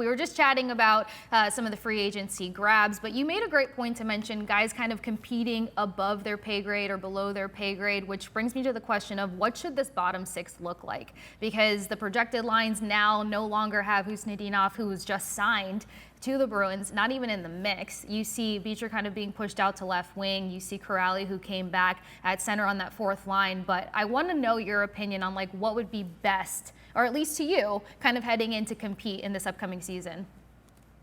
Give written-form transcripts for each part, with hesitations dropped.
We were just chatting about some of the free agency grabs, but you made a great point to mention guys kind of competing above their pay grade or below their pay grade, which brings me to the question of what should this bottom six look like? Because the projected lines now no longer have Husnudinov, who was just signed to the Bruins, not even in the mix. You see Beecher kind of being pushed out to left wing. You see Corrali, who came back at center on that fourth line. But I want to know your opinion on like what would be best, or at least to you, kind of heading in to compete in this upcoming season.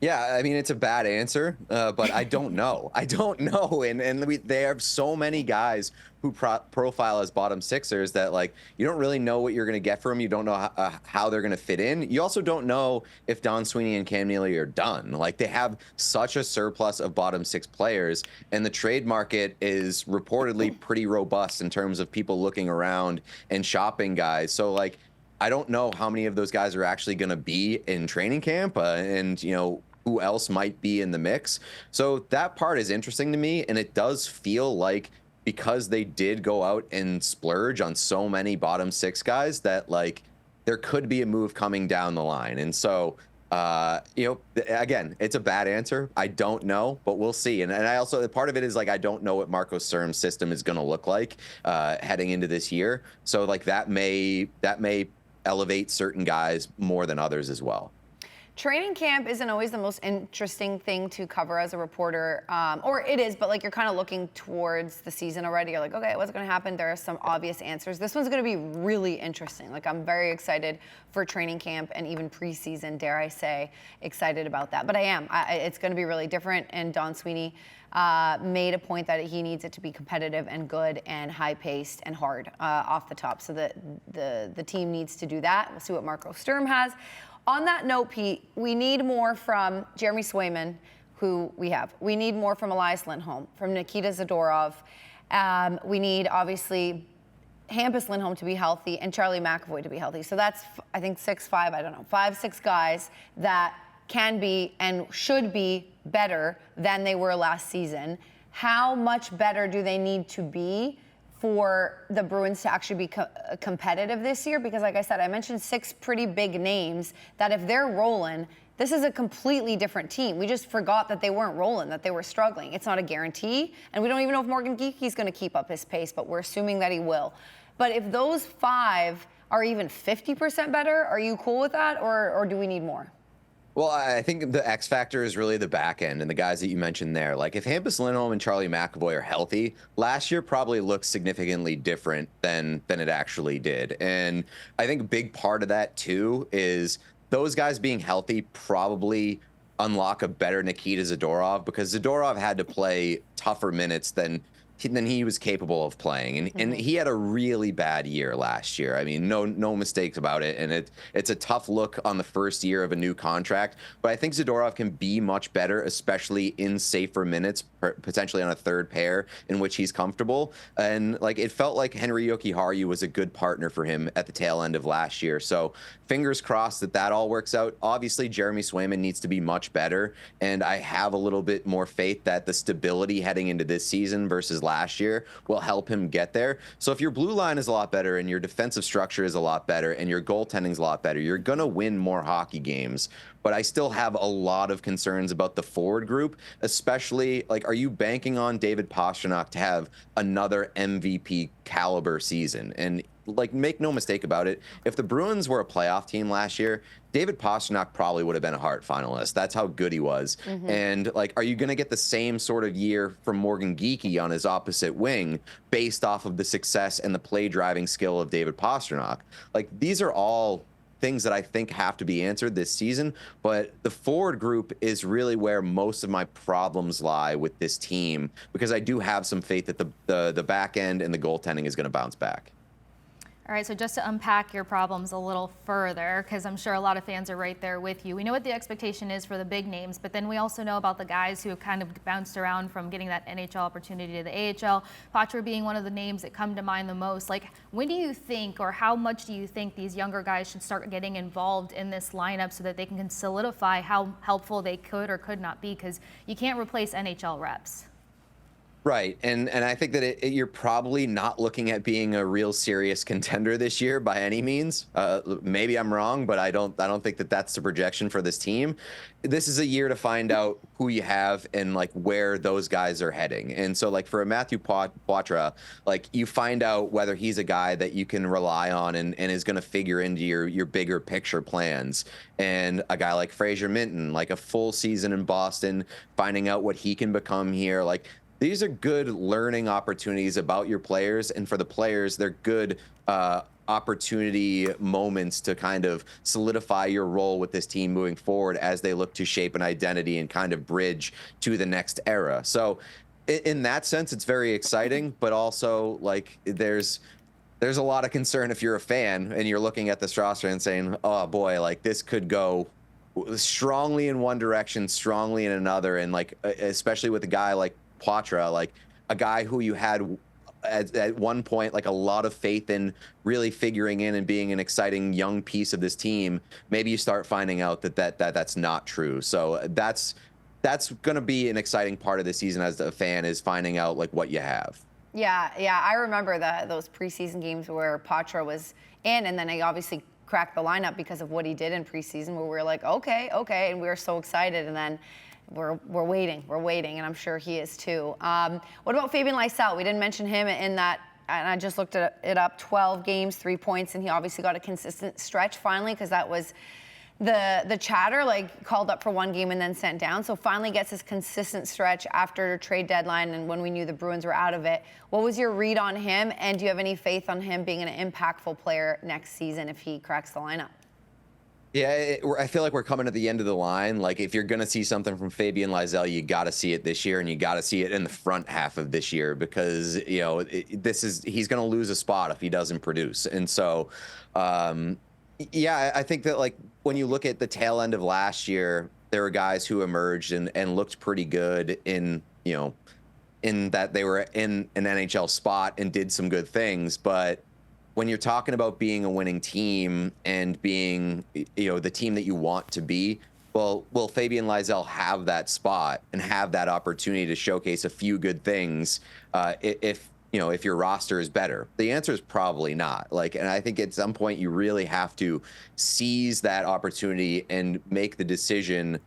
Yeah, I mean, it's a bad answer, but I don't know. I don't know. And they have so many guys who profile as bottom sixers that, like, you don't really know what you're going to get from them. You don't know how they're going to fit in. You also don't know if Don Sweeney and Cam Neely are done. Like, they have such a surplus of bottom six players, and the trade market is reportedly pretty robust in terms of people looking around and shopping guys. So, like, I don't know how many of those guys are actually going to be in training camp, and, you know, who else might be in the mix. So that part is interesting to me, and it does feel like because they did go out and splurge on so many bottom six guys that, like, there could be a move coming down the line. And so, you know, again, it's a bad answer. I don't know, but we'll see. And I also, part of it is, like, I don't know what Marco Sturm's system is going to look like heading into this year. So, like, that may elevate certain guys more than others as well. Training camp isn't always the most interesting thing to cover as a reporter, or it is, but like you're kind of looking towards the season already. You're like, okay, what's going to happen? There are some obvious answers. This one's going to be really interesting. Like, I'm very excited for training camp and even preseason, dare I say, excited about that. But I am. It's going to be really different, and Don Sweeney made a point that he needs it to be competitive and good and high-paced and hard off the top. So the team needs to do that. We'll see what Marco Sturm has. On that note, Pete, we need more from Jeremy Swayman, who we have. We need more from Elias Lindholm, from Nikita Zadorov. We need, obviously, Hampus Lindholm to be healthy and Charlie McAvoy to be healthy. So that's, I think, 5-6 guys that can be and should be better than they were last season. How much better do they need to be for the Bruins to actually be competitive this year? Because, like I said, I mentioned 6 pretty big names that if they're rolling, this is a completely different team. We just forgot that they weren't rolling, that they were struggling. It's not a guarantee, and we don't even know if Morgan Geeky's going to keep up his pace, but we're assuming that he will. But if those 5 are even 50% better, are you cool with that, or do we need more? Well, I think the X factor is really the back end and the guys that you mentioned there. Like, if Hampus Lindholm and Charlie McAvoy are healthy, last year probably looked significantly different than it actually did. And I think a big part of that, too, is those guys being healthy probably unlock a better Nikita Zadorov, because Zadorov had to play tougher minutes than he was capable of playing. And he had a really bad year last year. I mean, no mistakes about it. And it's a tough look on the first year of a new contract. But I think Zadorov can be much better, especially in safer minutes, potentially on a third pair in which he's comfortable. And, like, it felt like Henri Jokiharju was a good partner for him at the tail end of last year. So fingers crossed that all works out. Obviously, Jeremy Swayman needs to be much better. And I have a little bit more faith that the stability heading into this season versus last year will help him get there. So if your blue line is a lot better and your defensive structure is a lot better and your goaltending is a lot better, you're going to win more hockey games. But I still have a lot of concerns about the forward group, especially, like, are you banking on David Pastrnak to have another MVP caliber season? And, like, make no mistake about it, if the Bruins were a playoff team last year, David Pastrnak probably would have been a Hart finalist. That's how good he was. And, like, are you going to get the same sort of year from Morgan Geeky on his opposite wing based off of the success and the play driving skill of David Pastrnak? Like, these are all things that I think have to be answered this season, but the forward group is really where most of my problems lie with this team, because I do have some faith that the back end and the goaltending is going to bounce back. All right, so just to unpack your problems a little further, because I'm sure a lot of fans are right there with you. We know what the expectation is for the big names, but then we also know about the guys who have kind of bounced around from getting that NHL opportunity to the AHL, Patra being one of the names that come to mind the most. Like, when do you think, or how much do you think these younger guys should start getting involved in this lineup so that they can solidify how helpful they could or could not be? Because you can't replace NHL reps. Right, and I think that you're probably not looking at being a real serious contender this year by any means. Maybe I'm wrong, but I don't think that that's the projection for this team. This is a year to find out who you have and like where those guys are heading. And so like for a Matthew Poitras, like you find out whether he's a guy that you can rely on and is going to figure into your bigger picture plans. And a guy like Fraser Minton, like a full season in Boston, finding out what he can become here, like. These are good learning opportunities about your players, and for the players, they're good opportunity moments to kind of solidify your role with this team moving forward as they look to shape an identity and kind of bridge to the next era. So in that sense, it's very exciting, but also like there's a lot of concern if you're a fan and you're looking at this roster and saying, oh boy, like this could go strongly in one direction, strongly in another. And like, especially with a guy like Poitras, like a guy who you had at one point like a lot of faith in really figuring in and being an exciting young piece of this team, maybe you start finding out that's not true. So that's going to be an exciting part of the season as a fan, is finding out like what you have. Yeah, I remember those preseason games where Poitras was in, and then he obviously cracked the lineup because of what he did in preseason, where we were like, okay, and we were so excited, and then we're waiting, and I'm sure he is too. What about Fabian Lysell? We didn't mention him in that, and I just looked it up, 12 games, 3 points, and he obviously got a consistent stretch finally, because that was the chatter, like called up for one game and then sent down. So finally gets his consistent stretch after trade deadline and when we knew the Bruins were out of it. What was your read on him, and do you have any faith on him being an impactful player next season if he cracks the lineup? Yeah, I feel like we're coming to the end of the line. Like if you're going to see something from Fabian Lysell, you got to see it this year, and you got to see it in the front half of this year, because he's going to lose a spot if he doesn't produce. And so, yeah, I think that like when you look at the tail end of last year, there were guys who emerged and looked pretty good in that they were in an NHL spot and did some good things, but when you're talking about being a winning team and being, the team that you want to be, will Fabian Lysell have that spot and have that opportunity to showcase a few good things if your roster is better? The answer is probably not. And I think at some point you really have to seize that opportunity and make the decision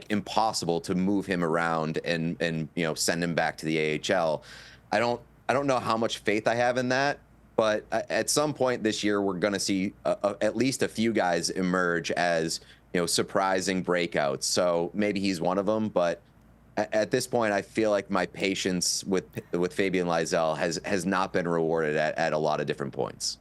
impossible to move him around and send him back to the AHL. I don't know how much faith I have in that. But at some point this year, we're going to see at least a few guys emerge as, surprising breakouts. So maybe he's one of them. But at this point, I feel like my patience with Fabian Lysell has not been rewarded at a lot of different points.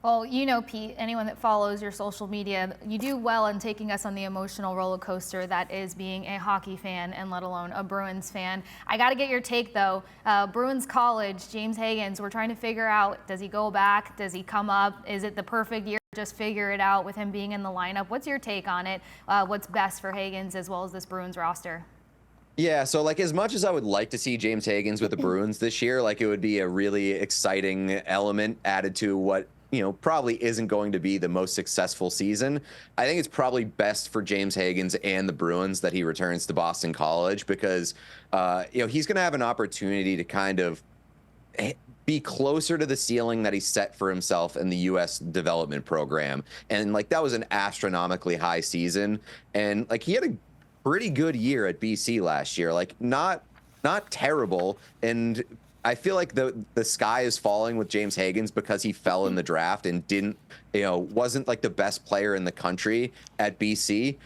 Well, Pete, anyone that follows your social media, you do well in taking us on the emotional roller coaster that is being a hockey fan, and let alone a Bruins fan. I got to get your take, though. Bruins college, James Hagens, we're trying to figure out, does he go back? Does he come up? Is it the perfect year to just figure it out with him being in the lineup? What's your take on it? What's best for Hagens as well as this Bruins roster? Yeah, so as much as I would like to see James Hagens with the Bruins this year, it would be a really exciting element added to what probably isn't going to be the most successful season. I think it's probably best for James Hagens and the Bruins that he returns to Boston College, because he's going to have an opportunity to kind of be closer to the ceiling that he set for himself in the U.S. development program. And that was an astronomically high season, and he had a pretty good year at BC last year. Not terrible. And I feel like the sky is falling with James Hagens because he fell in the draft and wasn't the best player in the country at BC.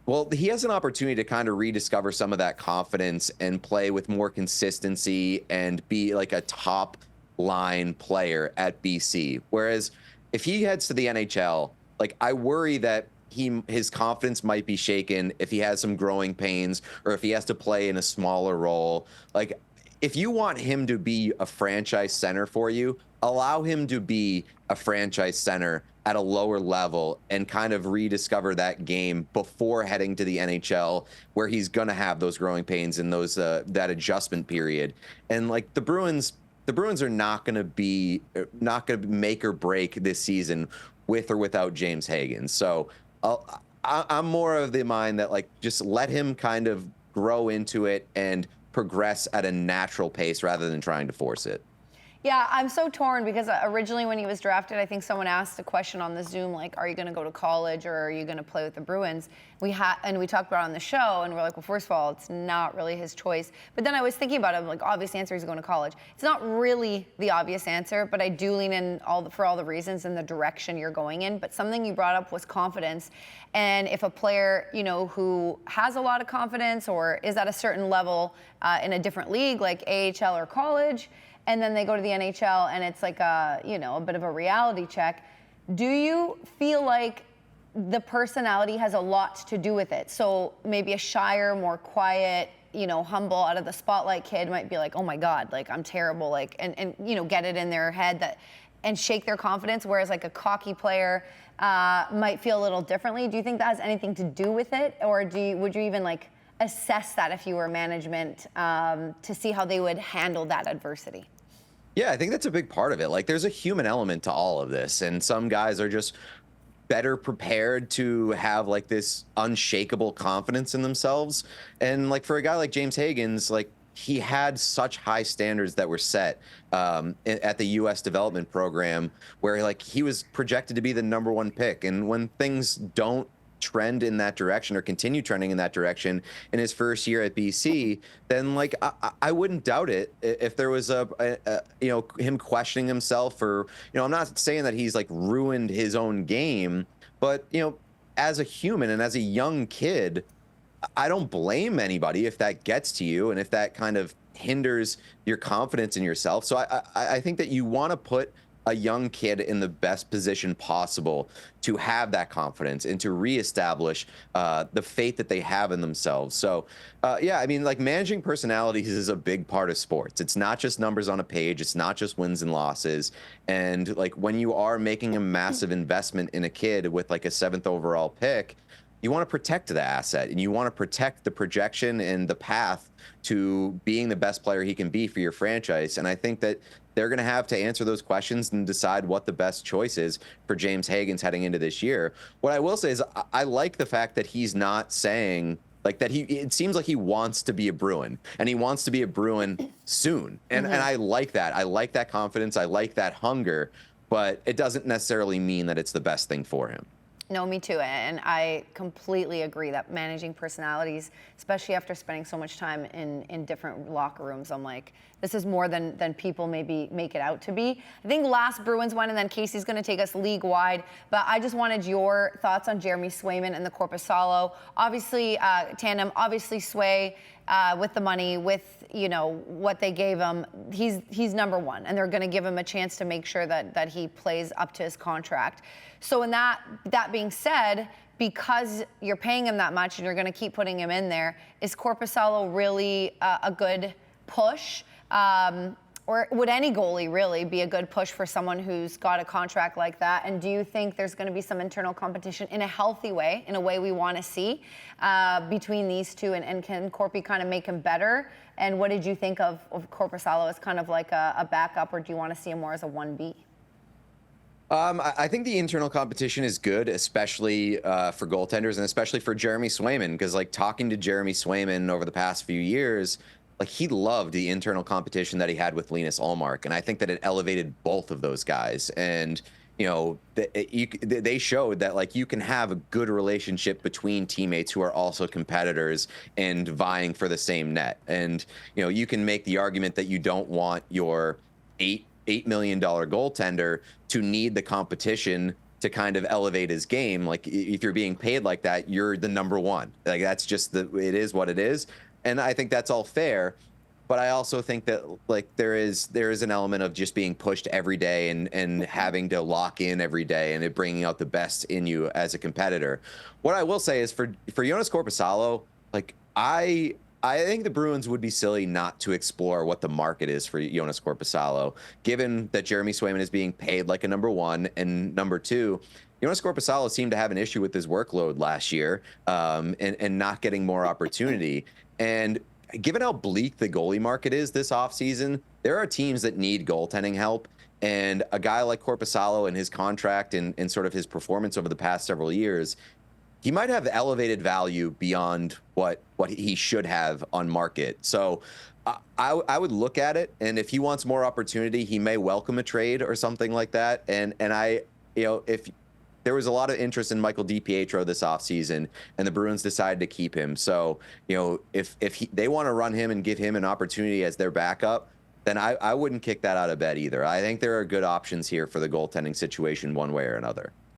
Well, he has an opportunity to kind of rediscover some of that confidence and play with more consistency and be a top line player at BC. Whereas if he heads to the NHL, I worry that his confidence might be shaken if he has some growing pains or if he has to play in a smaller role. If you want him to be a franchise center for you, allow him to be a franchise center at a lower level and kind of rediscover that game before heading to the NHL, where he's going to have those growing pains and those that adjustment period. And the Bruins are not going to make or break this season with or without James Hagens. So I'm more of the mind that just let him kind of grow into it and progress at a natural pace rather than trying to force it. Yeah, I'm so torn because originally when he was drafted, I think someone asked a question on the Zoom, like, are you going to go to college or are you going to play with the Bruins? And we talked about it on the show, and we're like, well, first of all, it's not really his choice. But then I was thinking about it, like, obvious answer is going to college. It's not really the obvious answer, but I do lean in for all the reasons in the direction you're going in. But something you brought up was confidence. And if a player, who has a lot of confidence or is at a certain level in a different league, like AHL or college, and then they go to the NHL and it's like a bit of a reality check. Do you feel like the personality has a lot to do with it? So maybe a shyer, more quiet, humble, out of the spotlight kid might be like, oh my God, like I'm terrible, like, and get it in their head and shake their confidence. Whereas like a cocky player might feel a little differently. Do you think that has anything to do with it? Or would you even like assess that if you were management to see how they would handle that adversity? Yeah, I think that's a big part of it. Like, there's a human element to all of this, and some guys are just better prepared to have like this unshakable confidence in themselves. And like for a guy like James Hagens, like he had such high standards that were set at the U.S. development program, where like he was projected to be the #1 pick, and when things don't trend in that direction or continue trending in that direction in his first year at BC, then like I wouldn't doubt it if there was him questioning himself, or I'm not saying that he's like ruined his own game, but as a human and as a young kid, I don't blame anybody if that gets to you and if that kind of hinders your confidence in yourself. So I think that you want to put a young kid in the best position possible to have that confidence and to reestablish the faith that they have in themselves. So, yeah, I mean, like managing personalities is a big part of sports. It's not just numbers on a page. It's not just wins and losses. And like when you are making a massive investment in a kid with like a 7th overall pick, you want to protect the asset and you want to protect the projection and the path to being the best player he can be for your franchise. And I think that they're going to have to answer those questions and decide what the best choice is for James Hagens heading into this year. What I will say is I like the fact that he's not saying like that it seems like he wants to be a Bruin and he wants to be a Bruin soon. And I like that. I like that confidence. I like that hunger, but it doesn't necessarily mean that it's the best thing for him. No, me too. And I completely agree that managing personalities, especially after spending so much time in different locker rooms, I'm like, this is more than people maybe make it out to be. I think last Bruins one, and then Casey's going to take us league-wide. But I just wanted your thoughts on Jeremy Swayman and the Korpisalo. Obviously, tandem, obviously Sway with the money, with what they gave him, he's #1, and they're going to give him a chance to make sure that he plays up to his contract. So in that being said, because you're paying him that much and you're going to keep putting him in there, is Korpisalo really a good push? Or would any goalie really be a good push for someone who's got a contract like that? And do you think there's going to be some internal competition in a healthy way, in a way we want to see between these two? And can Korpi kind of make him better? And what did you think of Korpisalo as kind of like a backup, or do you want to see him more as a 1B? I think the internal competition is good, especially for goaltenders and especially for Jeremy Swayman, because like talking to Jeremy Swayman over the past few years, like he loved the internal competition that he had with Linus Ullmark, and I think that it elevated both of those guys. And they showed that like you can have a good relationship between teammates who are also competitors and vying for the same net. And you can make the argument that you don't want your $8 million goaltender to need the competition to kind of elevate his game. Like if you're being paid like that, you're the #1. Like that's just it is what it is. And I think that's all fair. But I also think that like there is an element of just being pushed every day and having to lock in every day and it bringing out the best in you as a competitor. What I will say is for Joonas Korpisalo, like I think the Bruins would be silly not to explore what the market is for Joonas Korpisalo, given that Jeremy Swayman is being paid like a #1 and #2. Joonas Korpisalo seemed to have an issue with his workload last year and not getting more opportunity. And given how bleak the goalie market is this offseason, there are teams that need goaltending help. And a guy like Korpisalo and his contract and sort of his performance over the past several years, he might have elevated value beyond what he should have on market. So I would look at it, and if he wants more opportunity, he may welcome a trade or something like that. And I, if there was a lot of interest in Michael DiPietro this offseason, and the Bruins decided to keep him. So, if they want to run him and give him an opportunity as their backup, then I wouldn't kick that out of bed either. I think there are good options here for the goaltending situation one way or another.